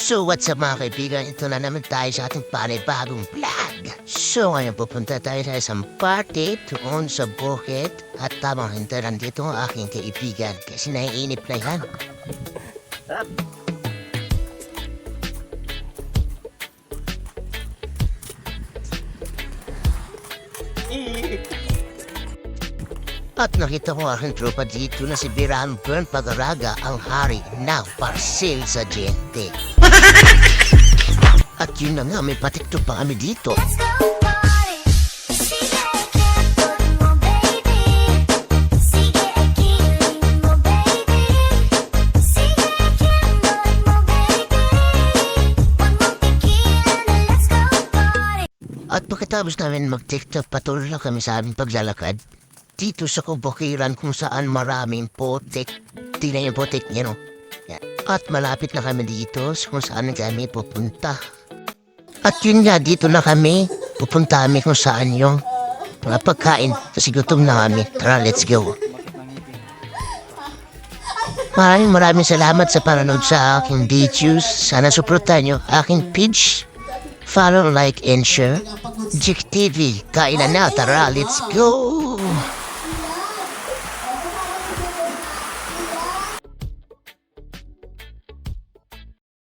So what's up mga kaibigan, ito na naman tayo sa ating panibagong vlog. So ngayon pupunta tayo sa isang party doon sa bukid. At tamang hintaran dito ang aking kaibigan kasi naiinip na yan. At nakita ko aking tropa dito na si Biran Bern Pagaraga ang hari ng parcel sa gente. At yun na nga, may patikto pa kami dito. At pagkatapos namin mag-tiktok, patuloy lang kami sa aming paglalakad. Dito sa kubukiran kung saan maraming potik. Tingnan yung potik niya, no? Yan. At malapit na kami dito kung saan kami pupunta. At yun nga, dito na kami. Pupunta kami kung saan yung mga pagkain. Kasi gutom na kami. Tara, let's go. Maraming salamat sa panonood sa aking videos. Sana suportahan nyo aking page. Follow, like, and share. Jik TV, kailan na. Tara, let's go!